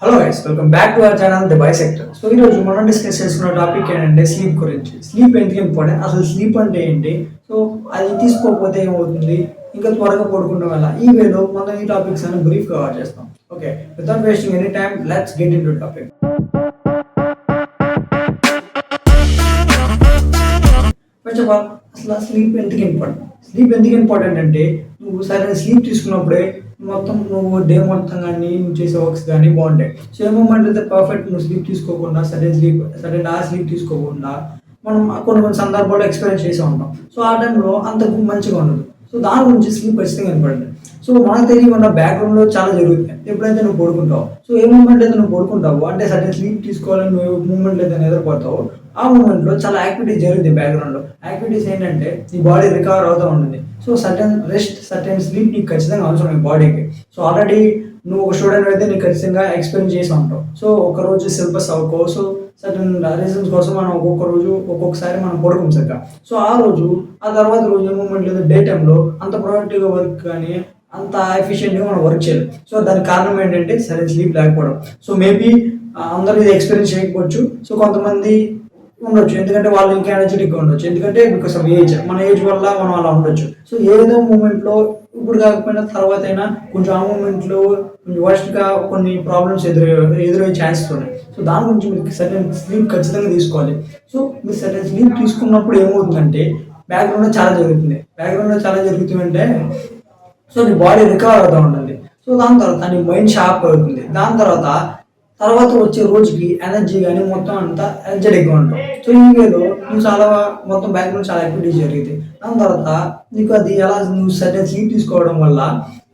Hello guys, welcome back to our channel the bisector. So ఈరోజు మనం discuss చేసుకున్న topic ఏంటంటే స్లీప్ గురించి. స్లీప్ ఎందుకు ఇంపార్టెంట్, అసలు స్లీప్ అంటే ఏంటి, సో అది తీసుకోకపోతే ఏమవుతుంది, ఇంకా త్వరగా పడుకుంటాం వల్ల ఈ వేలో మనం ఈ టాపిక్స్ అని బ్రీఫ్ కవర్ చేస్తాం. Okay, without wasting any time let's get in to topic. First of all అసలు స్లీప్ ఎందుకు ఇంపార్టెంట్. స్లీప్ ఎందుకు ఇంపార్టెంట్ అంటే నువ్వు సరైన స్లీప్ తీసుకున్నప్పుడే మొత్తం నువ్వు డే మొత్తం కానీ నువ్వు చేసే వర్క్స్ కానీ బాగుంటాయి. సో ఏ మూమెంట్ అయితే పర్ఫెక్ట్ నువ్వు స్లీప్ తీసుకోకుండా సరైన ఆ స్లీప్ తీసుకోకుండా మనం కొన్ని కొన్ని సందర్భాల్లో ఎక్స్పీరియన్స్ చేసి ఉంటాం. సో ఆ టైంలో అంత మంచిగా ఉండదు. సో దాని గురించి స్లీప్ ఖచ్చితంగా ఇంపార్టెంట్. సో మనకు తెలియకుండా బ్యాక్గ్రౌండ్లో చాలా జరుగుతాయి ఎప్పుడైతే నువ్వు పడుకుంటావు. సో ఏ మూమెంట్ అయితే నువ్వు పడుకుంటావు అంటే సరైన స్లీప్ తీసుకోవాలని నువ్వు మూమెంట్ అయితే నిద్రపోతావు, ఆ మూమెంట్లో చాలా యాక్టివిటీస్ జరుగుతాయి. బ్యాక్గ్రౌండ్లో యాక్టివిటీస్ ఏంటంటే నీ బాడీ రికవర్ అవుతూ ఉంటుంది. So certain rest, certain sleep నీకు ఖచ్చితంగా అవసరం ఈ బాడీకి. సో ఆల్రెడీ నువ్వు ఒక స్టూడెంట్ అయితే నీకు ఖచ్చితంగా ఎక్స్పీరియన్స్ చేసి ఉంటావు. సో ఒక రోజు సిలబస్ అవ్వకో, సో సర్టెన్ రీజన్స్ కోసం మనం ఒక్కొక్క రోజు ఒక్కొక్కసారి మనం పడుకోం సరిగ్గా. సో ఆ రోజు ఆ తర్వాత రోజు మూమెంట్ లేదా డే టైంలో అంత ప్రొడక్టివ్గా వర్క్ కానీ అంత ఎఫిషియెంట్గా మనం వర్క్ చేయాలి. సో దానికి కారణం ఏంటంటే సరైన స్లీప్ లేకపోవడం. సో మేబీ అందరూ ఇది ఎక్స్పీరియన్స్ చేయకపోవచ్చు. సో కొంతమంది ఉండొచ్చు, ఎందుకంటే వాళ్ళు ఇంకా ఎనర్జెటిక్గా ఉండొచ్చు, ఎందుకంటే బికాస్ ఆఫ్ ఏజ్, మన ఏజ్ వల్ల మనం అలా ఉండొచ్చు. సో ఏదో మూమెంట్లో ఇప్పుడు కాకపోయినా తర్వాత అయినా కొంచెం ఆ మూమెంట్లో కొంచెం వర్స్ట్గా కొన్ని ప్రాబ్లమ్స్ ఎదురయ్యే ఛాన్సెస్ ఉన్నాయి. సో దాని గురించి మీరు సరైన స్లీప్ ఖచ్చితంగా తీసుకోవాలి. సో మీరు సరైన స్లీప్ తీసుకున్నప్పుడు ఏమవుతుందంటే బ్యాక్గ్రౌండ్లో చాలా జరుగుతుందంటే సో నీ బాడీ రికవర్ అవుతూ ఉంటుంది. సో దాని తర్వాత నీ మైండ్ షార్ప్ అవుతుంది. దాని తర్వాత వచ్చే రోజుకి ఎనర్జీ కానీ మొత్తం అంతా ఎనర్జెటిక్గా ఉంటాం. సో ఈ వేలో నువ్వు చాలా మొత్తం బ్యాక్గ్రౌండ్ చాలా యాక్టివిటీస్ జరిగింది. దాని తర్వాత నీకు అది ఎలా నువ్వు సరైన స్లీప్ తీసుకోవడం వల్ల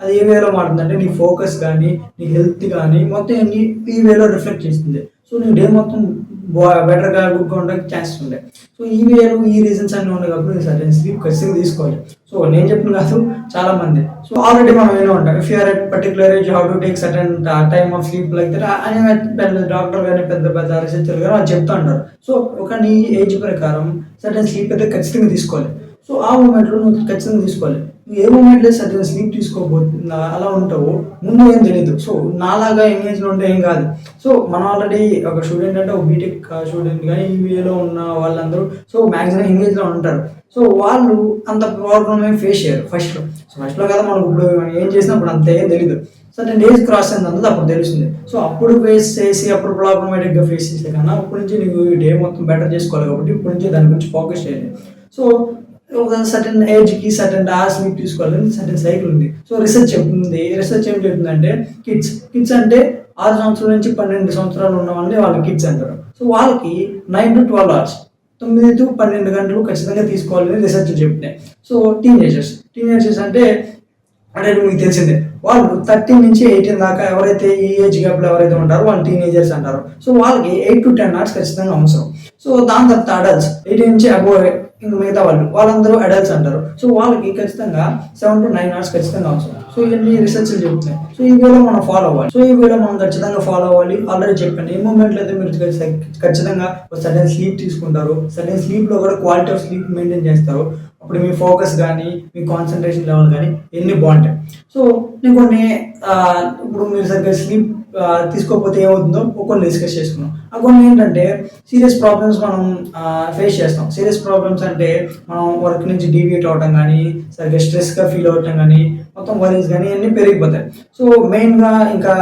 అది ఏ వేలో మారుతుందంటే నీ ఫోకస్ కానీ నీ హెల్త్ కానీ మొత్తం ఈ వేలో రిఫ్లెక్ట్ చేస్తుంది. సో నీ డే మొత్తం బెటర్గా గుడ్గా ఉండడానికి ఛాన్సెస్ ఉంటాయి. సో ఈ వేలో ఈ రీజన్స్ అన్నీ ఉన్నాయి కాబట్టి సరైన స్లీప్ ఖచ్చితంగా తీసుకోవాలి. సో నేను చెప్పిన కాదు, చాలా మంది. సో ఆల్రెడీ మనం ఏమో ఉంటాం, if you're at particular age how to take certain time of sleep like that అని పెద్ద డాక్టర్ కానీ పెద్ద రీసెర్చర్ కానీ వాళ్ళు చెప్తూ ఉంటారు. సో ఒక నీ ఏజ్ ప్రకారం సర్టన్ స్లీప్ అయితే ఖచ్చితంగా తీసుకోవాలి. సో ఆ మూమెంట్లో నువ్వు ఖచ్చితంగా తీసుకోవాలి. నువ్వు ఏ మూమెంట్లో సర్టన్ స్లీప్ తీసుకోబోతున్నా అలా ఉంటావు ముందు ఏం తెలియదు. సో నాలాగా ఎంగేజ్లో ఉంటే ఏం కాదు. సో మనం ఆల్రెడీ ఒక స్టూడెంట్ అంటే ఒక బీటెక్ స్టూడెంట్ కానీ ఈవీఏలో ఉన్న వాళ్ళందరూ సో మ్యాక్సిమం ఎంగేజ్లో ఉంటారు. సో వాళ్ళు అంత ప్రాబ్లమ్ ఏం ఫేస్ చేయరు ఫస్ట్లో కదా. మనకు ఇప్పుడు ఏం చేసినప్పుడు అంత ఏం తెలీదు. సర్టెన్ డేస్ క్రాస్ అయింది అప్పుడు తెలుస్తుంది. సో అప్పుడు ఫేస్ చేసి అప్పుడు ప్రాబ్లమేటిక్గా ఫేస్ చేసే కన్నా ఇప్పటి నుంచి నీకు డే మొత్తం బెటర్ చేసుకోవాలి కాబట్టి ఇప్పటి నుంచి దాని గురించి ఫోకస్ చేయాలి. సో ఒక సర్టెన్ ఏజ్కి సర్టెన్ ఆ స్లీప్ తీసుకోవాలని సర్టెన్ సైకిల్ ఉంది. సో రిసెర్చ్ ఏం చెప్తుందంటే కిడ్స్ అంటే 6 సంవత్సరాల నుంచి 12 సంవత్సరాలు ఉన్న వాళ్ళని వాళ్ళు కిడ్స్ అంటారు. సో వాళ్ళకి 9 to 12 hours 9 to 12 గంటలు ఖచ్చితంగా తీసుకోవాలని రీసెర్చ్ చెప్తున్నాయి. సో టీనేజర్స్ అంటే మీకు తెలిసిందే, వాళ్ళు 13 నుంచి 18 దాకా ఎవరైతే ఈ ఏజ్ గ్యాప్లో ఎవరైతే ఉంటారో వాళ్ళు టీనేజర్స్ అంటారు. సో వాళ్ళకి 8 to 10 hours ఖచ్చితంగా అవసరం. సో దాని తర్వాత అడల్ట్స్ 18 నుంచి అబోవ్ ఇంకా మిగతా వాళ్ళందరూ అడల్ట్స్ అంటారు. సో వాళ్ళకి ఖచ్చితంగా 7 to 9 hours ఖచ్చితంగా అవసరం. సో ఇవన్నీ రీసెర్చ్లు చెప్తున్నాయి. సో ఈ వేలో మనం ఫాలో అవ్వాలి. ఖచ్చితంగా ఫాలో అవ్వాలి. ఆల్రెడీ చెప్పాను, ఏ మూమెంట్లో అయితే మీరు ఖచ్చితంగా సడన్ స్లీప్ తీసుకుంటారు, సడన్ స్లీప్లో కూడా క్వాలిటీ ఆఫ్ స్లీప్ మెయింటైన్ చేస్తారు, అప్పుడు మీ ఫోకస్ కానీ మీ కాన్సన్ట్రేషన్ లెవెల్ కానీ ఎన్ని బాగుంటాయి. సో నేను కొన్ని ఇప్పుడు మీరు సరిగ్గా స్లీప్ తీసుకోకపోతే ఏమవుతుందో కొన్ని డిస్కస్ చేసుకున్నాం. కొన్ని ఏంటంటే సీరియస్ ప్రాబ్లమ్స్ మనం ఫేస్ చేస్తాం. సీరియస్ ప్రాబ్లమ్స్ అంటే మనం వర్క్ నుంచి డీవియేట్ అవ్వటం కానీ, సరిగ్గా స్ట్రెస్గా ఫీల్ అవ్వటం కానీ, మొత్తం వరీస్ కానీ అన్నీ పెరిగిపోతాయి. సో మెయిన్గా ఇంకా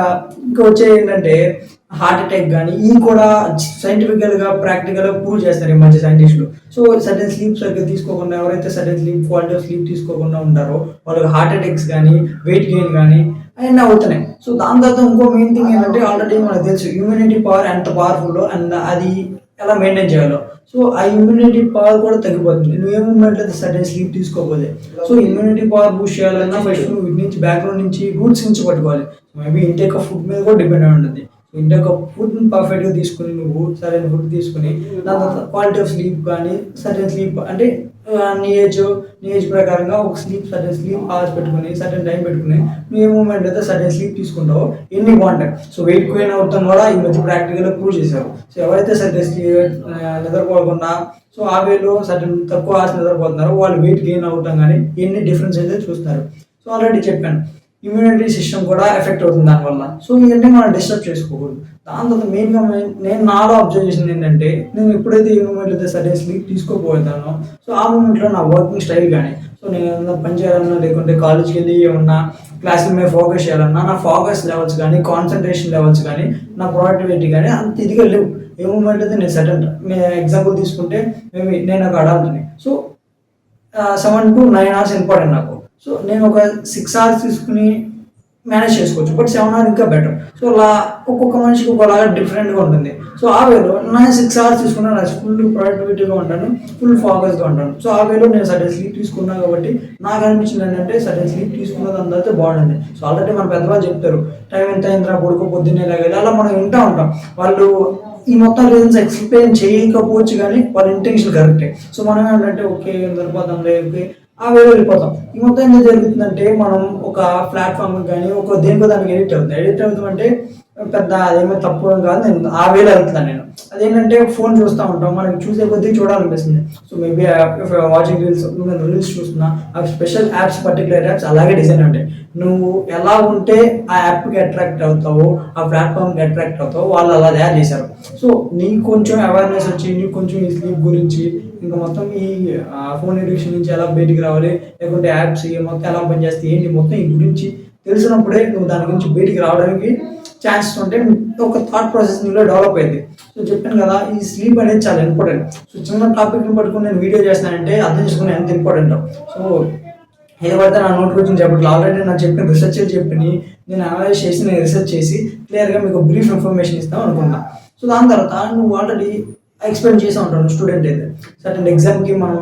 వచ్చే ఏంటంటే హార్ట్ అటాక్ కానీ ఇవి కూడా సైంటిఫికల్గా ప్రాక్టికల్గా ప్రూవ్ చేస్తారు ఈ మధ్య సైంటిస్టులు. సో సడన్ స్లీప్ సరిగ్గా తీసుకోకుండా ఎవరైతే sudden sleep quality of sleep తీసుకోకుండా ఉంటారో వాళ్ళకి హార్ట్ అటాక్స్ కానీ వెయిట్ గెయిన్ కానీ అవన్నీ అవుతున్నాయి. సో దాని తర్వాత ఇంకో మెయిన్ థింగ్ ఏంటంటే ఆల్రెడీ మనకు తెలుసు ఇమ్యూనిటీ పవర్ ఎంత పవర్ఫుల్ అండ్ అది ఎలా మెయింటైన్ చేయాలో. సో ఆ ఇమ్యూనిటీ పవర్ కూడా తగ్గిపోతుంది నువ్వు ఏ మూమెంట్లో అయితే సడన్ స్లీప్ తీసుకోకపోతే. సో ఇమ్యూనిటీ పవర్ బూస్ట్ చేయాలన్నా ఫస్ట్ నువ్వు వీటి నుంచి బ్యాక్గ్రౌండ్ నుంచి రూట్స్ నుంచి పట్టుకోవాలి. మేబీ ఇంటేక్ ఆఫ్ ఫుడ్ మీద కూడా డిపెండ్ అయి ఉంటుంది. ఇంటేక్ ఆఫ్ ఫుడ్ని పర్ఫెక్ట్గా తీసుకుని నువ్వు సరైన ఫుడ్ తీసుకుని దాని తర్వాత క్వాలిటీ ఆఫ్ స్లీప్ కానీ సరైన స్లీప్ అంటే నీ ఏజ్ ప్రకారంగా ఒక సర్టెన్ స్లీప్ అవర్స్ పెట్టుకుని సర్టెన్ టైం పెట్టుకుని నువ్వు ఏ మూమెంట్ అయితే సర్టెన్ స్లీప్ తీసుకుంటావో ఎన్ని బాగుంటాయి. సో వెయిట్ గెయిన్ అవుతాం కూడా ఈ మధ్య ప్రాక్టికల్గా ప్రూవ్ చేశారు. సో ఎవరైతే సర్టెన్ నిద్రపోకుండా సో ఆ వేలో సర్టెన్ తక్కువ అవర్స్ నిద్రపోతున్నారో వాళ్ళు వెయిట్ గెయిన్ అవుతాం కానీ ఎన్ని డిఫరెన్స్ అయితే చూస్తున్నారు. సో ఆల్రెడీ చెప్పాను ఇమ్యూనిటీ సిస్టమ్ కూడా ఎఫెక్ట్ అవుతుంది దానివల్ల. సో ఇవన్నీ మనం డిస్టర్బ్ చేసుకోకూడదు. దాని తర్వాత మెయిన్గా నేను నాలో అబ్జర్వ్ చేసింది ఏంటంటే, నేను ఎప్పుడైతే ఈ మూమెంట్ అయితే సరైన స్లీప్ తీసుకోకపోతానో, సో ఆ మూమెంట్లో నా వర్కింగ్ స్టైల్ కానీ, సో నేను ఏమన్నా పని చేయాలన్నా, లేకుంటే కాలేజ్కి వెళ్ళి ఏమన్నా క్లాసుల మీద ఫోకస్ చేయాలన్నా, నా ఫోకస్ లెవెల్స్ కానీ, కాన్సన్ట్రేషన్ లెవెల్స్ కానీ, నా ప్రొడక్టివిటీ కానీ అంత ఇదిగా లేవు. ఏ మూమెంట్ అయితే నేను సడన్ ఎగ్జాంపుల్ తీసుకుంటే మేబీ నేను ఒక అడల్ట్ని. సో 7 to 9 అవర్స్ ఇంపార్టెంట్ నాకు. సో నేను ఒక 6 అవర్స్ తీసుకుని మేనేజ్ చేసుకోవచ్చు. బట్ 7 అవర్ ఇంకా బెటర్. సో అలా ఒక్కొక్క మనిషికి ఒకలాగా డిఫరెంట్గా ఉంటుంది. సో ఆ వేలో నేను 6 అవర్స్ తీసుకున్నా, నాకు ఫుల్ ప్రొడక్టివిటీగా ఉంటాను, ఫుల్ ఫోకస్గా ఉంటాను. సో ఆ వేలో నేను సర్టెన్ స్లీప్ తీసుకున్నాను కాబట్టి నాకు అనిపించింది ఏంటంటే సర్టెన్ స్లీప్ తీసుకున్నది అందరితో బాగుంటుంది. సో ఆల్రెడీ మన పెద్దవాళ్ళు చెప్తారు, టైం ఎంత అయిందిరా పడుకో, పొద్దున్నే లేవాలి. అలా మనం వింటూ ఉంటాం. వాళ్ళు ఈ మొత్తం రీజన్స్ ఎక్స్ప్లెయిన్ చేయకపోవచ్చు కానీ వాళ్ళ ఇంటెన్షన్ కరెక్టే. సో మనం ఏంటంటే ఓకే సరిపోతాం ఓకే ఆ వేలో వెళ్ళిపోతాం. ఈ మొత్తం ఏం జరుగుతుందంటే మనం ఒక ప్లాట్ఫామ్ కానీ ఒక దేనికో దానికి ఎడిట్ అవుతామంటే పెద్ద అదేమో తప్పు కాదు, నేను ఆ వేలో వెళ్తున్నాను. నేను అదేంటంటే ఫోన్ చూస్తూ ఉంటాం, మనకి చూసే కొద్దీ చూడాలనిపిస్తుంది. సో మేబీ వాచింగ్ రీల్స్, నేను రీల్స్ చూస్తున్నా, ఆ స్పెషల్ యాప్స్, పర్టికులర్ యాప్స్ అలాగే డిజైన్ ఉంటాయి. నువ్వు ఎలా ఉంటే ఆ యాప్కి అట్రాక్ట్ అవుతావో, ఆ ప్లాట్ఫామ్కి అట్రాక్ట్ అవుతావో వాళ్ళు అలా తయారు చేశారు. సో నీకు కొంచెం అవేర్నెస్ వచ్చి, నీకు కొంచెం ఈ స్లీప్ గురించి, ఇంకా మొత్తం ఈ ఫోన్ ఎడిక్షన్ నుంచి ఎలా బయటికి రావాలి, లేకుంటే యాప్స్ మొత్తం ఎలా పనిచేస్తాయి ఏంటి మొత్తం ఈ గురించి తెలిసినప్పుడే నువ్వు దాని గురించి బయటికి రావడానికి ఛాన్సెస్ ఉంటే ఒక థాట్ ప్రాసెస్ నీలో డెవలప్ అయింది. సో చెప్పాను కదా, ఈ స్లీప్ అనేది చాలా ఇంపార్టెంట్. సో చిన్న టాపిక్ని పట్టుకుని నేను వీడియో చేస్తానంటే అర్థం చేసుకుని ఎంత ఇంపార్టెంట్. సో ఏదో పడితే నా నోట్ గురించి చెప్పట్లేదు, ఆల్రెడీ నాకు చెప్పిన రీసెర్చ్ చెప్పి నేను అనలైజ్ చేసి, నేను రీసెర్చ్ చేసి క్లియర్గా మీకు బ్రీఫ్ ఇన్ఫర్మేషన్ ఇస్తాం అనుకుంటా. సో దాని తర్వాత నువ్వు ఆల్రెడీ ఎక్స్ప్లెయిన్ చేస్తూ ఉంటాను స్టూడెంట్ అయితే సర్టెన్ ఎగ్జామ్కి మనం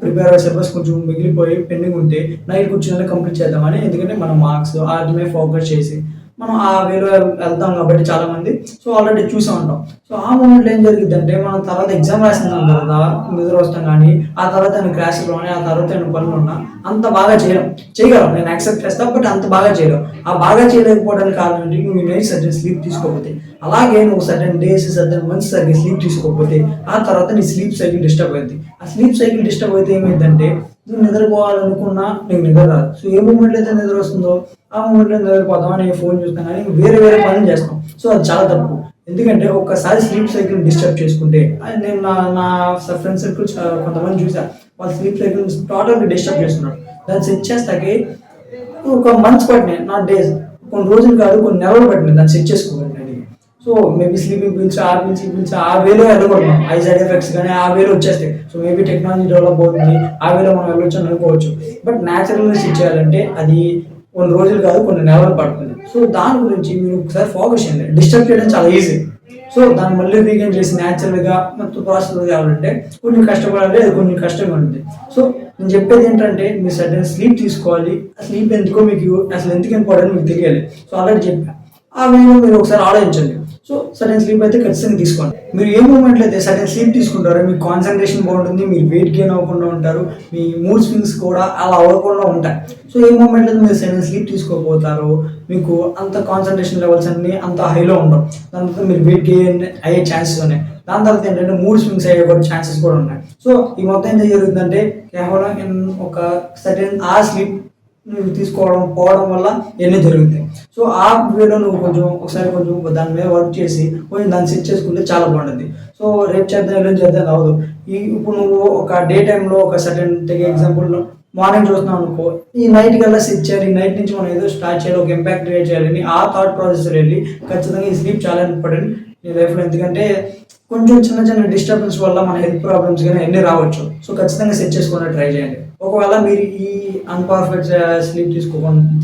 ప్రిపేర్ అయ్యే సిలబస్ కొంచెం మిగిలిపోయి పెండింగ్ ఉంటే నైట్ కూర్చొని కంప్లీట్ చేద్దామని. ఎందుకంటే మనం మార్క్స్ వాటి మీద ఫోకస్ చేసి మనం ఆ వేలో వెళ్తాం కాబట్టి చాలామంది. సో ఆల్రెడీ చూసా ఉంటాం. సో ఆ మూమెంట్లో ఏం జరిగిందంటే మనం తర్వాత ఎగ్జామ్ రాసిన తర్వాత నిద్ర వస్తాం కానీ, ఆ తర్వాత నేను క్లాసులో కానీ, ఆ తర్వాత నేను పనులు ఉన్నా అంత బాగా చేయగలం నేను యాక్సెప్ట్ చేస్తాను. బట్ అంత బాగా చేయలేం. ఆ బాగా చేయలేకపోవడానికి కారణం ఏంటి, నువ్వు నైట్ సర్టెన్ స్లీప్ తీసుకోకపోతే. అలాగే నువ్వు సర్టెన్ డేస్, సర్టెన్ మంత్స్ సరిగ్గా స్లీప్ తీసుకోకపోతే ఆ తర్వాత నీ స్లీప్ సైకిల్ డిస్టర్బ్ అవుతుంది. ఆ స్లీప్ సైకిల్ డిస్టర్బ్ అయితే ఏమైందంటే నువ్వు నిద్రపోవాలనుకున్నా నీకు నిద్ర రాదు. సో ఏ మూమెంట్లో అయితే నిద్ర వస్తుందో ఆ మూమెంట్లో నిద్రపోతామని నేను ఫోన్ చూస్తాను కానీ వేరే పనులు చేస్తాం. సో అది చాలా తప్పు. ఎందుకంటే ఒక్కసారి స్లీప్ సైకిల్ డిస్టర్బ్ చేసుకుంటే, నేను నా ఫ్రెండ్ సర్కిల్ కొంతమంది చూసాను, వాళ్ళ స్లీప్ సైకిల్ టోటల్గా డిస్టర్బ్ చేస్తున్నారు. దాన్ని సెట్ చేస్తాకే ఒక మంత్స్ పట్టినాయి, నా డేస్, కొన్ని రోజులు కాదు కొన్ని నెలలు పట్టినాయి దాన్ని సెట్ చేసుకోవాలి. సో మేబీ స్లీపింగ్ పిల్స్, ఆ పిల్స్, ఈ పిల్స్ ఆ వేలో వెళ్ళకూడదు. ఐ సైడ్ ఎఫెక్ట్స్ కానీ ఆ వేలో వచ్చేస్తాయి. సో మేబీ టెక్నాలజీ డెవలప్ అవుతుంది, ఆ వేలో మనం వెళ్ళొచ్చు అని అనుకోవచ్చు. బట్ న్యాచురల్గా సెట్ చేయాలంటే అది కొన్ని రోజులు కాదు కొన్ని నెలలు పడుతుంది. సో దాని గురించి మీరు ఒకసారి ఫోకస్ చేయండి. డిస్టర్బ్ చేయడం చాలా ఈజీ. సో దాన్ని మళ్ళీ రీగైన్ చేసి న్యాచురల్గా మొత్తం ప్రాసెస్ కావాలంటే కొన్ని కష్టపడాలి, అది కొన్ని కష్టంగా ఉంటుంది. సో నేను చెప్పేది ఏంటంటే మీరు సర్టెన్ స్లీప్ తీసుకోవాలి. ఆ స్లీప్ ఎందుకో మీకు అసలు ఎందుకు ఇంపార్టెంట్ మీకు తెలియాలి. సో ఆల్రెడీ చెప్పాను, ఆ వేలో మీరు ఒకసారి ఆలోచించండి. సో సడన్ స్లీప్ అయితే ఖచ్చితంగా తీసుకోండి. మీరు ఏ మూమెంట్లో అయితే సడన్ స్లీప్ తీసుకుంటారో మీకు కాన్సన్ట్రేషన్ బాగుంటుంది, మీరు వెయిట్ గెయిన్ అవ్వకుండా ఉంటారు, మీ మూడ్ స్వింగ్స్ కూడా అలా అవ్వకుండా ఉంటాయి. సో ఏ మూమెంట్లో మీరు సడన్ స్లీప్ తీసుకోకపోతారో మీకు అంత కాన్సన్ట్రేషన్ లెవెల్స్ అన్నీ అంత హైలో ఉండవు. దాని తర్వాత మీరు వెయిట్ గెయిన్ అయ్యే ఛాన్సెస్ ఉన్నాయి. దాని తర్వాత ఏంటంటే మూడ్ స్వింగ్స్ అయ్యే కూడా ఛాన్సెస్ కూడా ఉన్నాయి. సో ఈ మొత్తం ఏం జరుగుతుందంటే కేవలం ఒక సడన్ ఆ స్లీప్ నువ్వు తీసుకోవడం పోవడం వల్ల ఇవన్నీ జరుగుతాయి. సో ఆ వేలో నువ్వు ఒకసారి దాని మీద వర్క్ చేసి కొంచెం దాన్ని సెట్ చేసుకుంటే చాలా బాగుంటుంది. సో రేపు చేద్దాం ఎల్లుండి చేద్దాం అవ్వదు. ఇప్పుడు నువ్వు ఒక డే టైంలో ఒక సర్టెన్ ఎగ్జాంపుల్ మార్నింగ్ చూస్తున్నావు అనుకో, ఈ నైట్ కల్లా సెట్ చేయాలి, ఈ నైట్ నుంచి మనం ఏదో స్టార్ట్ చేయాలి, ఒక ఇంపాక్ట్ క్రియేట్ చేయాలని ఆ థాట్ ప్రాసెస్ వెళ్ళి ఖచ్చితంగా ఈ స్లీప్ చాలా ఇంపార్టెంట్ నీ లైఫ్లో. ఎందుకంటే కొంచెం చిన్న డిస్టర్బెన్స్ వల్ల మన హెల్త్ ప్రాబ్లమ్స్ కానీ అన్నీ రావచ్చు. సో ఖచ్చితంగా సెట్ చేసుకుని ట్రై చేయండి. ఒకవేళ మీరు ఈ అన్పర్ఫెక్ట్ స్లీప్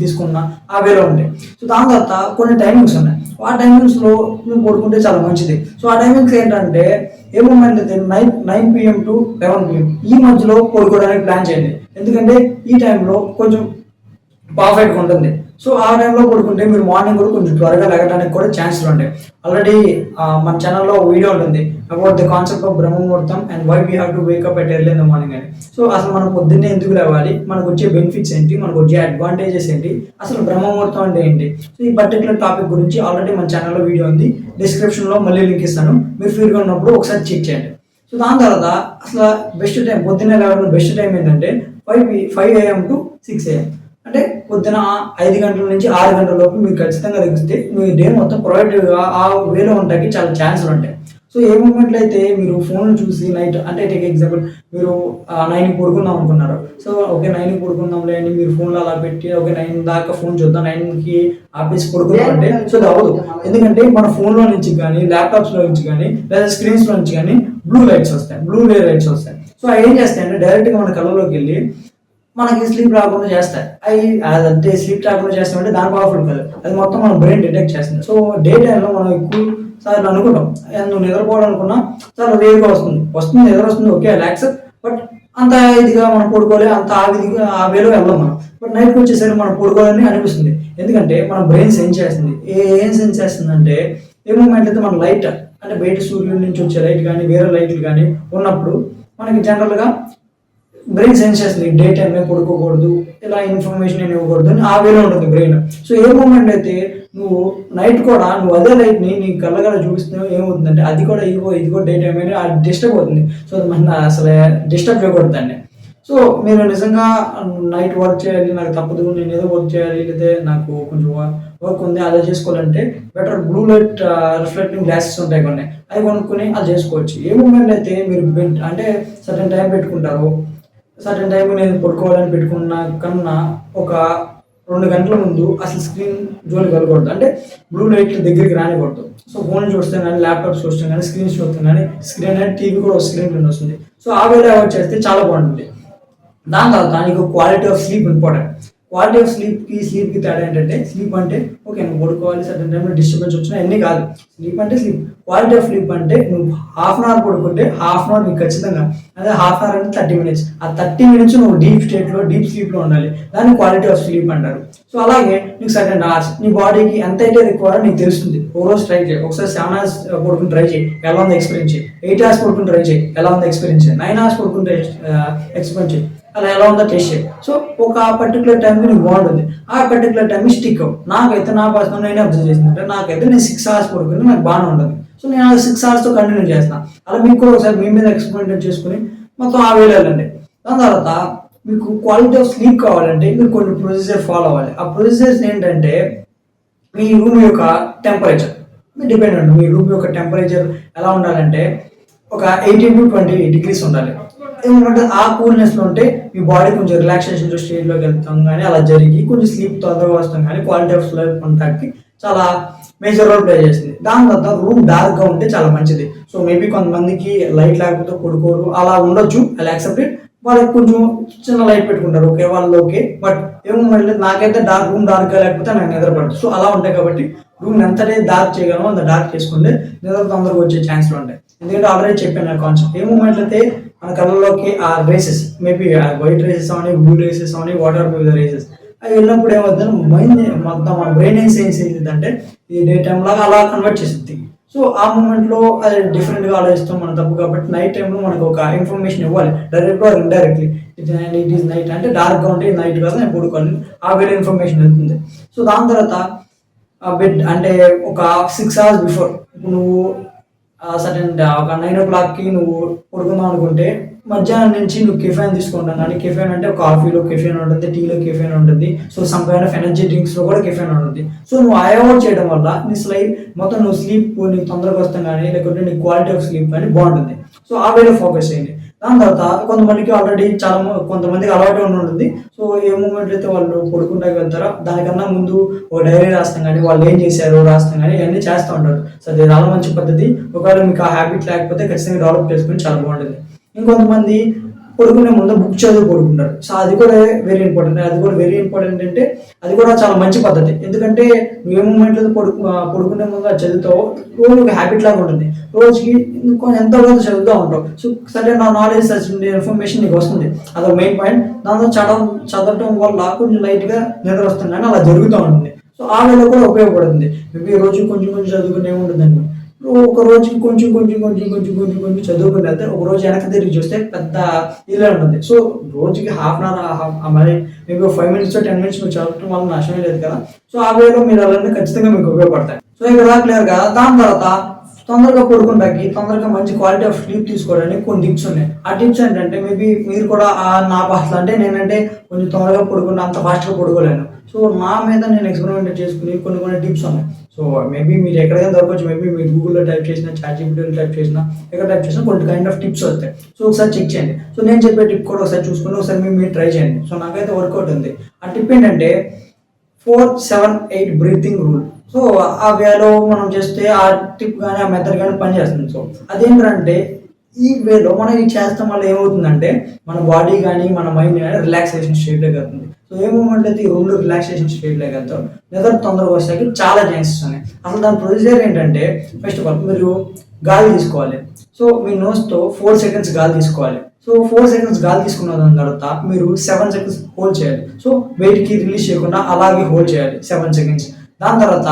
తీసుకున్న ఆ వేలో ఉంటాయి. సో దాని తర్వాత కొన్ని టైమింగ్స్ ఉన్నాయి. ఆ టైమింగ్స్లో నువ్వు పడుకుంటే చాలా మంచిది. సో ఆ టైమింగ్స్ ఏంటంటే ఏ మూమెంట్ అయితే 9 PM to 11 PM ఈ మధ్యలో పడుకోవడానికి ప్లాన్ చేయండి. ఎందుకంటే ఈ టైంలో కొంచెం పర్ఫెక్ట్గా ఉంటుంది. సో ఆ టైంలో పడుకుంటే మీరు మార్నింగ్ కూడా కొంచెం త్వరగా లెగడానికి కూడా ఛాన్సెస్ ఉంటాయి. ఆల్రెడీ మన ఛానల్లో వీడియో ఉంటుంది అబౌట్ ద కాన్సెప్ట్ ఆఫ్ బ్రహ్మముహూర్తం and why we have to wake up at early in the morning అని. సో అసలు మనం పొద్దున్నే ఎందుకు లేవాలి, మనకు వచ్చే బెనిఫిట్స్ ఏంటి, మనకు వచ్చే అడ్వాంటేజెస్ ఏంటి, అసలు బ్రహ్మముహూర్తం అంటే ఏంటి. సో ఈ పర్టికులర్ టాపిక్ గురించి ఆల్రెడీ మన ఛానల్లో వీడియో ఉంది, డిస్క్రిప్షన్లో మళ్ళీ లింక్ ఇస్తాను, మీరు ఫ్రీగా ఉన్నప్పుడు ఒకసారి చెక్ చేయండి. సో దాని తర్వాత అసలు బెస్ట్ టైం పొద్దున్నే లేవడం బెస్ట్ టైం ఏంటంటే 5 AM to 6 AM. అంటే పొద్దున 5 గంటల నుంచి 6 గంటల లోపు మీరు ఖచ్చితంగా లెగిస్తే మీ డే మొత్తం ప్రొడక్టివ్‌గా ఆ వేలో ఉండడానికి చాలా ఛాన్సులు ఉంటాయి. సో ఏ మూమెంట్‌లో అయితే మీరు ఫోన్ చూసి నైట్ అంటే టేక్ ఎగ్జాంపుల్ మీరు 9కి పడుకుందాం అనుకున్నారు. సో ఓకే 9కి పడుకుందాంలే అని మీరు ఫోన్‌లో అలా పెట్టి ఓకే 9 దాకా ఫోన్ చూద్దాం 9కి ఆపేసి పడుకుందాం అంటే సో అది అవ్వదు. ఎందుకంటే మన ఫోన్‌లో నుంచి గానీ, ల్యాప్‌టాప్స్‌లో నుంచి గానీ లేదా స్క్రీన్స్‌లో నుంచి గానీ బ్లూ లైట్స్ వస్తాయి. బ్లూ రే లైట్స్ వస్తాయి. సో అవి ఏం చేస్తాయంటే డైరెక్ట్‌గా మన కళ్ళలోకెళ్ళి మనకి స్లీప్ రాకుండా చేస్తాయి. అదంతే స్లీప్ రాకుండా చేస్తామంటే దాని పవర్‌ఫుల్ కాదు. అది మొత్తం మన బ్రెయిన్ డిటెక్ట్ చేస్తుంది. సో డే టైమ్‌లో మనం ఎక్కువ సార్లు అనుకుంటాం. నువ్వు నిద్రపోవాలనుకున్నా చాలా రేర్‌గా వస్తుంది. నిద్ర వస్తుంది ఓకే ఐ యాక్సెప్ట్. బట్ అంత ఇదిగా మనం పడుకోలే అంత ఆ విధిగా ఆ వేలో వెళ్ళం మనం. బట్ నైట్‌కి వచ్చేసరికి మనం పడుకోవాలని అనిపిస్తుంది. ఎందుకంటే మన బ్రెయిన్ సెన్స్ చేస్తుంది. ఏం సెన్స్ చేస్తుందంటే ఏ మూమెంట్ అయితే మన లైట్ అంటే బయట సూర్యుడి నుంచి వచ్చే లైట్ గానీ, వేరే లైట్లు గానీ ఉన్నప్పుడు మనకి జనరల్‌గా బ్రెయిన్ సెన్స్ చేస్తుంది. డే టైమ్‌లో పడుకోకూడదు. ఇలా ఇన్ఫర్మేషన్ ఏమి ఇవ్వకూడదు అని ఆ వేలో ఉంటుంది బ్రెయిన్. సో ఏ మూమెంట్ అయితే నువ్వు నైట్ కూడా నువ్వు అదే లైట్‌ని నీ కళ్ళగల చూపిస్తున్నావు ఏమవుతుందంటే అది కూడా ఇదిగో ఇది కూడా డే టైమ్ అని అది డిస్టర్బ్ అవుతుంది. సో అది మన అసలే డిస్టర్బ్ చేయకూడదు దాన్ని. సో మీరు నిజంగా నైట్ వర్క్ చేయాలి నాకు తప్పదు నేను ఏదో వర్క్ చేయాలి లేతే నాకు కొంచెం వర్క్ ఉంది అలా చేసుకోవాలంటే better blue light reflecting glasses ఉంటాయి కొన్ని. అవి కొనుక్కొని అది చేసుకోవచ్చు. ఏ మూమెంట్ అయితే మీరు బెడ్ అంటే సర్టెన్ టైం పెట్టుకుంటారో సర్టెన్ టైం నేను పడుకోవాలని పెట్టుకున్న కన్నా ఒక 2 గంటల ముందు అసలు స్క్రీన్ జోలికి వెళ్ళకూడదు. అంటే బ్లూ లైట్ దగ్గరికి రానికూడదు. సో ఫోన్ చూస్తే గానీ, ల్యాప్‌టాప్ చూస్తే గానీ, స్క్రీన్స్ చూస్తే గానీ, స్క్రీన్ అంటే టీవీ కూడా స్క్రీన్ ప్రింట్ వస్తుంది. సో ఆ వేలో అవాయిడ్ చేస్తే చాలా బాగుంటుంది. దాని తర్వాత నీకు quality of sleep important. Quality of స్లీప్‌కి తేడా ఏంటంటే స్లీప్ అంటే ఓకే నువ్వు పడుకోవాలి సర్టెన్ టైంలో డిస్టర్బెన్స్ వచ్చినా అన్నీ కాదు. స్లీప్ అంటే స్లీప్. క్వాలిటీ ఆఫ్ స్లీప్ అంటే నువ్వు హాఫ్ అన్ అవర్ పడుకుంటే హాఫ్ అన్ అవర్ నీకు ఖచ్చితంగా అదే హాఫ్ అన్ అవర్ అంటే 30 మినిట్స్. ఆ 30 మినిట్స్ నువ్వు డీప్ స్లీప్‌లో ఉండాలి. దాన్ని క్వాలిటీ ఆఫ్ స్లీప్ అంటారు. సో అలాగే నీకు సర్టెన్ అవర్స్ నీ బాడీకి ఎంతైతే రిక్వైర్డో నీకు తెలుస్తుంది. ఒక రోజు ట్రై చేయి. ఒకసారి 7 అవర్స్ పడుకొని ట్రై చేయి. ఎలా ఉందో ఎక్స్‌పీరియన్స్ చెయి. 8 అవర్స్ పడుకొని ట్రై చేయి. ఎలా ఉందో ఎక్స్‌పీరియన్స్ చెయి. 9 అవర్స్ పడుకొని ఎక్స్‌పీరియన్స్ చెయి. అలా ఎలా ఉందో టేస్ట్ చేయి. సో ఒక పర్టిక్యులర్ టైంకి నీకు బాగుంటుంది. ఆ పర్టిక్యులర్ టైంకి స్టిక్ అవ్వు. నాకైతే నా పర్సనల్ నేనే అబ్జర్వ్ చేసిందంటే నాకైతే నేను 6 అవర్స్ పడుకుంటే నాకు బాగానే ఉంటుంది. సో నేను ఆ 6 అవర్స్‌తో కంటిన్యూ చేస్తాను. అలా మీకు కూడా ఒకసారి మీ మీద ఎక్స్పెరిమెంట్ చేసుకొని మొత్తం ఆ వేలో వెళ్ళండి. దాని తర్వాత మీకు క్వాలిటీ ఆఫ్ స్లీప్ కావాలంటే మీరు కొన్ని ప్రొసీజర్ ఫాలో అవ్వాలి. ఆ ప్రొసీజర్స్ ఏంటంటే మీ రూమ్ యొక్క టెంపరేచర్ డిపెండ్ ఉంటుంది. మీ రూమ్ యొక్క టెంపరేచర్ ఎలా ఉండాలంటే ఒక 18-20 డిగ్రీస్ ఉండాలి. ఎందుకంటే ఆ కూల్నెస్‌లో ఉంటే మీ బాడీ కొంచెం రిలాక్సేషన్ స్టేజ్‌లోకి వెళ్తాం గానీ అలా జరిగి కొంచెం స్లీప్ తొందరగా వస్తాం గానీ క్వాలిటీ ఆఫ్ స్లీప్ ఉండడానికి చాలా మేజర్ రోల్ ప్లే చేస్తుంది. దాని తర్వాత రూమ్ డార్క్‌గా ఉంటే చాలా మంచిది. సో మేబీ కొంతమందికి లైట్ లేకపోతే పడుకోరు అలా ఉండొచ్చు. I accept it. వాళ్ళకి కొంచెం చిన్న లైట్ పెట్టుకుంటారు. ఓకే. వాళ్ళు ఓకే. బట్ ఏమో నాకైతే రూమ్ డార్క్‌గా లేకపోతే నాకు నిద్ర పడదు. సో అలా ఉంటాయి కాబట్టి రూమ్ ఎంతనే డార్క్ చేయగలమో అంత డార్క్ చేసుకుంటే నిద్ర తొందరగా వచ్చే ఛాన్స్‌లు ఉంటాయి. ఎందుకంటే ఆల్రెడీ చెప్పాను ఆ కాన్సెప్ట్. ఏ మూమెంట్‌లో అయితే మన కళ్ళలోకి ఆ రేసెస్ మేబీ వైట్ రేసెస్ అవని, బ్లూ రేసెస్ అవని, వాటర్ మీద రేసెస్ అవి వెళ్ళినప్పుడు ఏమవుతుందంటే మైండ్ మొత్తం మన బ్రెయిన్ ఏం చేసిద్దంటే ఈ డే టైమ్ లాగా అలా కన్వర్ట్ చేసిద్ది. సో ఆ మూమెంట్‌లో అది డిఫరెంట్‌గా ఆలోచిస్తాం మన తప్పు కాబట్టి నైట్ టైమ్‌లో మనకు ఒక ఇన్ఫర్మేషన్ ఇవ్వాలి. డైరెక్ట్‌గా or indirectly. It is night అంటే డార్క్‌గా ఉంటే నైట్ కాదు నేను పడుకోవాలి. ఆ వేరే ఇన్ఫర్మేషన్ వెళ్తుంది. సో దాని తర్వాత బెడ్ అంటే ఒక 6 అవర్స్ బిఫోర్ ఇప్పుడు నువ్వు సర్టెన్ ఒక 9:00కి నువ్వు పడుకుందాం అనుకుంటే మధ్యాహ్నం నుంచి నువ్వు కెఫెన్ తీసుకుంటాను కానీ కెఫెన్ అంటే కాఫీలో కెఫెన్ ఉంటుంది, టీలో కెఫెన్ ఉంటుంది. So some kind of energy డ్రింక్స్‌లో కూడా కెఫెన్ ఉంటుంది. సో నువ్వు అవాయిడ్ చేయడం వల్ల నీ మొత్తం నువ్వు స్లీప్ నీకు తొందరగా వస్తాం కానీ లేకపోతే నీ క్వాలిటీ ఆఫ్ స్లీప్ కానీ బాగుంటుంది. సో ఆ వేలో ఫోకస్ చేయండి. దాని తర్వాత కొంతమందికి ఆల్రెడీ కొంతమందికి అలవాటు ఉంటుంది. సో ఏ మూమెంట్ అయితే వాళ్ళు పడుకుంటాకి వెళ్తారో దానికన్నా ముందు ఒక డైరీ రాస్తాం కానీ వాళ్ళు ఏం చేశారో రాస్తాం కానీ ఇవన్నీ చేస్తూ ఉంటారు. సో అది చాలా మంచి పద్ధతి. ఒకవేళ మీకు ఆ హ్యాబిట్ లేకపోతే ఖచ్చితంగా డెవలప్ చేసుకుని చాలా బాగుంటుంది. ఇంకొంతమంది పడుకునే ముందు బుక్ చదువు పడుకుంటారు. సో అది కూడా వెరీ ఇంపార్టెంట్. అది కూడా వెరీ ఇంపార్టెంట్ అంటే అది కూడా చాలా మంచి పద్ధతి. ఎందుకంటే నువ్వు ఏ మూమెంట్లో పడుకునే ముందు అది చదువుతావో రోజు ఒక హ్యాబిట్ లాగా ఉంటుంది. రోజుకి ఎంతో కొంత చదువుతూ ఉంటావు. సో సరే నా నాలెడ్జ్ ఇన్ఫర్మేషన్ నీకు వస్తుంది. అదొక మెయిన్ పాయింట్. దాంతో చదవటం వల్ల కొంచెం లైట్గా నిద్ర వస్తుంది కానీ అలా జరుగుతూ ఉంటుంది. సో ఆ వేళ కూడా ఉపయోగపడుతుంది. మేబీ రోజు కొంచెం కొంచెం చదువుకునే ఏముంటుందండి. ఒక రోజుకి కొంచెం చదువుకుని వెళ్తే ఒక రోజు వెనక్కి తిరిగి చూస్తే పెద్ద ఇదే ఉంటుంది. సో రోజుకి హాఫ్ అన్ అవర్ మరి మీకు 5 మినిట్స్ 10 మినిట్స్ మీరు చదవటం వల్ల నష్టమే లేదు కదా. సో ఆ వేలో మీరు అలానే ఖచ్చితంగా మీకు ఉపయోగపడతాయి. సో ఇక్కడ క్లియర్ కదా. దాని తర్వాత తొందరగా పడుకుంటాకి, తొందరగా మంచి క్వాలిటీ ఆఫ్ స్లీప్ తీసుకోవడానికి కొన్ని టిప్స్ ఉన్నాయి. ఆ టిప్స్ ఏంటంటే మేబీ మీరు కూడా నా భాషలో అంటే నేనంటే కొంచెం తొందరగా పడుకుంటే అంత ఫాస్ట్‌గా పడుకోలేను. సో, నా మీద నేను ఎక్స్పెరిమెంట్ చేసుకొని కొన్ని టిప్స్ ఉన్నాయి. సో, మేబీ మీరు ఎక్కడైనా దొరకవచ్చు. మేబీ మీరు గూగుల్‌లో టైప్ చేసినా, చాట్‌జీపీటీలో టైప్ చేసినా, ఎక్కడ టైప్ చేసినా కొన్ని కైండ్ ఆఫ్ టిప్స్ వస్తాయి. సో, ఒకసారి చెక్ చేయండి. సో, నేను చెప్పే టిప్ కూడా ఒకసారి చూసుకొని ఒకసారి మీరు ట్రై చేయండి. సో, నాకైతే వర్కౌట్ ఉంది. ఆ టిప్ ఏంటంటే 4-7-8 బ్రీతింగ్ రూల్. సో, ఆ వేలో మనం చేస్తే ఆ టిప్ గాని, ఆ మెథడ్ గాని పనిచేస్తుంది. సో, అదేంటంటే ఈ వేలో మనం ఇది చేస్తాం వల్ల ఏమవుతుందంటే మన బాడీ గాని, మన మైండ్ గాని రిలాక్సేషన్ స్టేట్‌లోకి వెళ్తుంది. సో, ఏ మూవ్‌మెంట్ అయితే ఈ 2 రిలాక్సేషన్ స్టేట్‌లోకి వెళ్తారో నిద్ర తొందరగా వచ్చేకి చాలా ఛాన్సెస్ ఉన్నాయి. అసలు దాని ప్రొసీజర్ ఏంటంటే ఫస్ట్ ఆఫ్ ఆల్ మీరు గాలి తీసుకోవాలి. సో, మీ నోస్‌తో 4 సెకండ్స్ గాలి తీసుకోవాలి. సో, 4 సెకండ్స్ గాలి తీసుకున్న దాని తర్వాత మీరు 7 సెకండ్స్ హోల్డ్ చేయాలి. సో, బయటికి రిలీజ్ చేయకుండా అలాగే హోల్డ్ చేయాలి 7 సెకండ్స్. దాని తర్వాత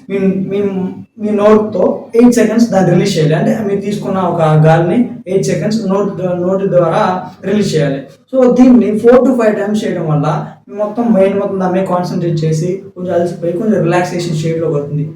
మీ మీ మీ నోట్‌తో 8 సెకండ్స్ దాన్ని రిలీజ్ చేయాలి. అంటే మీరు తీసుకున్న ఒక గాలిని 8 సెకండ్స్ నోటి ద్వారా రిలీజ్ చేయాలి. సో, దీన్ని 4-5 టైమ్స్ చేయడం వల్ల మీ మొత్తం మైండ్ మొత్తం దాని మీద కాన్సంట్రేట్ చేసి కొంచెం అలసిపోయి కొంచెం రిలాక్సేషన్ స్టేట్‌లోకి వస్తుంది.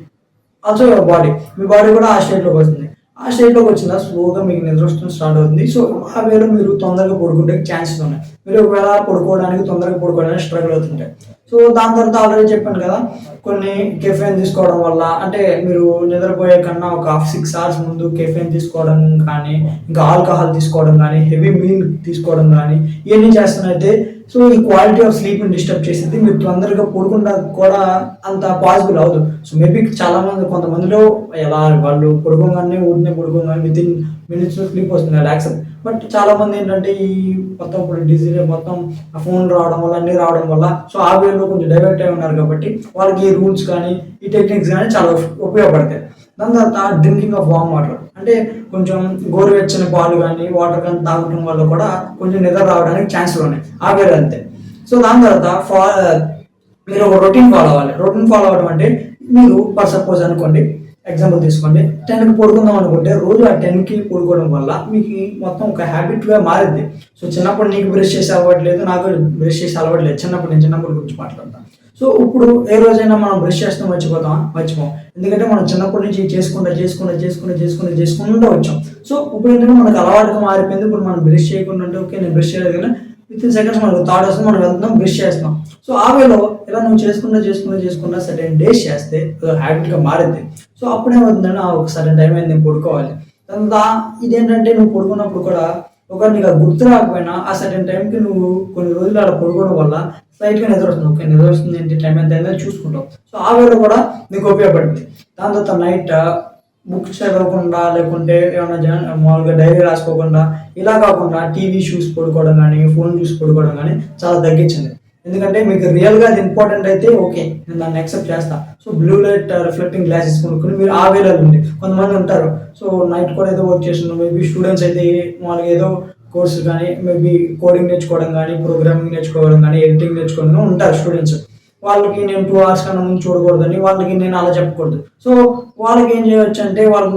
Also your body. Me body కూడా ఆ స్టేట్‌లోకి వస్తుంది. ఆ స్టేట్‌లోకి వచ్చిన స్లోగా మీకు నిద్ర వస్తుంది స్టార్ట్ అవుతుంది. సో, ఆ వేలో మీరు తొందరగా పడుకుంటే ఛాన్సెస్ ఉన్నాయి. మీరు ఒకవేళ తొందరగా పడుకోవడానికి స్ట్రగుల్ అవుతుంటాయి. సో, దాని తర్వాత ఆల్రెడీ చెప్పాను కదా! కొన్ని కెఫెయిన్ తీసుకోవడం వల్ల అంటే మీరు నిద్రపోయే కన్నా ఒక 6 అవర్స్ ముందు కెఫెయిన్ తీసుకోవడం కానీ, ఇంకా ఆల్కహాల్ తీసుకోవడం కానీ, హెవీ మీల్ తీసుకోవడం కానీ ఇవన్నీ చేస్తున్నైతే సో, ఈ క్వాలిటీ ఆఫ్ స్లీప్‌ని డిస్టర్బ్ చేసిద్ది. మీరు తొందరగా పడుకోవడానికి కూడా అంత పాసిబుల్ అవ్వదు. సో, మేబీ కొంతమందిలో ఎలా వాళ్ళు పడుకోగానే వితిన్ మినిట్స్‌లో స్లీప్ వస్తుంది. అది యాక్సెప్ట్. బట్ చాలామంది ఏంటంటే ఈ మొత్తం ఇప్పుడు మొత్తం ఆ ఫోన్ రావడం వల్ల, అన్నీ రావడం వల్ల సో, ఆ వేలో కొంచెం డైవర్ట్ అయి ఉన్నారు కాబట్టి వాళ్ళకి ఈ రూల్స్ కానీ, ఈ టెక్నిక్స్ కానీ చాలా ఉపయోగపడతాయి. దాని తర్వాత డ్రింకింగ్ ఆఫ్ వార్మ్ వాటర్. అంటే కొంచెం గోరువెచ్చని పాలు గానీ, వాటర్ గానీ తాగటం వల్ల కూడా కొంచెం నిద్ర రావడానికి ఛాన్సులు ఉన్నాయి. ఆ వేలో అంతే. సో, దాని తర్వాత మీరు ఒక రొటీన్ ఫాలో అవ్వాలి. రొటీన్ ఫాలో అవ్వడం అంటే మీరు సపోజ్ అనుకోండి ఎగ్జాంపుల్ తీసుకోండి 10కి పడుకుందాం అనుకుంటే రోజు ఆ 10కి పడుకోవడం వల్ల మీకు మొత్తం ఒక హ్యాబిట్‌గా మారిద్ది. సో, చిన్నప్పుడు నీకు బ్రష్ చేసే అలవాటు లేదు. నాకు బ్రష్ చేసే అలవాటు లేదు. నేను చిన్నప్పటి గురించి మాట్లాడతాను. సో, ఇప్పుడు ఏ రోజైనా మనం బ్రష్ చేస్తాం మర్చిపోతామా? మర్చిపోం. ఎందుకంటే మనం చిన్నప్పటి నుంచి చేసుకుంటూ వచ్చాం. సో, ఇప్పుడు ఏంటంటే మనకు అలవాటుగా మారిపోయింది. ఇప్పుడు మనం బ్రష్ చేయకుండా ఉంటే ఓకే. నేను బ్రష్ చేయలేదు కానీ వితిన్ సెకండ్స్ మనకు థాట్ వస్తుంది. మనం వెళ్తున్నాం బ్రష్ చేస్తున్నాం. సో, ఆ వేలో ఇలా నువ్వు చేసుకుంటా సర్టెన్ డేస్ చేస్తే హ్యాబిట్‌గా మారిద్ది. సో, అప్పుడేమవుతుందంటే ఒక సర్టెన్ టైం అయింది నేను పడుకోవాలి. తర్వాత ఇదేంటంటే నువ్వు పడుకున్నప్పుడు కూడా ఒకవేళ నీకు అది గుర్తు రాకపోయినా ఆ సర్టెన్ టైంకి నువ్వు కొన్ని రోజులు అలా పడుకోవడం వల్ల లైట్‌గా నిద్ర వస్తుంది. ఓకే. నిద్ర వస్తుంది ఏంటి టైం ఎంత అయిందో చూసుకుంటావు. సో, ఆ వేలో కూడా నీకు ఉపయోగపడుద్ది. దాని తర్వాత నైట్ బుక్స్ చదవకుండా లేకుంటే ఏమన్నా మామూలుగా డైరీ రాసుకోకుండా ఇలా కాకుండా టీవీ చూసి పడుకోవడం గానీ, ఫోన్ చూసి పడుకోవడం గానీ చాలా తగ్గించండి. ఎందుకంటే మీకు రియల్‌గా అది ఇంపార్టెంట్ అయితే ఓకే. నేను దాన్ని యాక్సెప్ట్ చేస్తా. So, blue light reflecting glasses కొనుక్కొని మీరు ఆ వేలో వెళ్ళండి. కొంతమంది ఉంటారు. సో, నైట్ కూడా ఏదో వర్క్ చేస్తున్నారు. మేబీ స్టూడెంట్స్ అయితే మామూలుగా ఏదో కోర్సులు కానీ, మేబీ కోడింగ్ నేర్చుకోవడం గానీ, ప్రోగ్రామింగ్ నేర్చుకోవడం గానీ, ఎడిటింగ్ నేర్చుకోవడం గానీ ఉంటారు స్టూడెంట్స్. వాళ్ళకి నేను 2 అవర్స్ కన్నా ముందు చూడకూడదని వాళ్ళకి నేను అలా చెప్పకూడదు. సో, వాళ్ళకి ఏం చేయొచ్చంటే వాళ్ళకి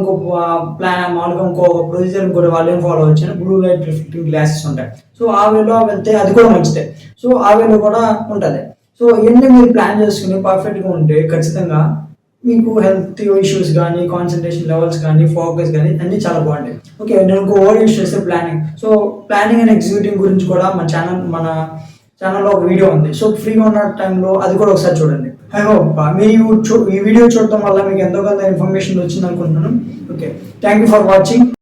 ఇంకో ప్రొసీజర్ వాళ్ళేం ఫాలో అవ్వచ్చంటే బ్లూ లైట్ రిఫ్లెక్టింగ్ గ్లాసెస్ ఉంటాయి. సో, ఆ వేలో వెళ్తే అది కూడా మంచిదే. సో, ఆ వేలో కూడా ఉంటది. సో, ఇయన్నీ మీరు ప్లాన్ చేసుకొని పర్ఫెక్ట్‌గా ఉంటే ఖచ్చితంగా మీకు హెల్త్ ఇష్యూస్ గానీ, కాన్సంట్రేషన్ లెవెల్స్ గానీ, ఫోకస్ గానీ అన్నీ చాలా బాగుంటాయి. ఓకే. నేను ఇంకో వర్డ్ యూజ్ చేస్తే planning. So, planning and executing గురించి కూడా మన ఛానల్‌లో ఒక వీడియో ఉంది. సో, ఫ్రీగా ఉన్న టైంలో అది కూడా ఒకసారి చూడండి. ఐ హోప్ ఈ వీడియో చూడటం వల్ల మీకు ఎంతో కొంత ఇన్ఫర్మేషన్ వచ్చిందనుకుంటున్నాను. Okay. Thank you for watching.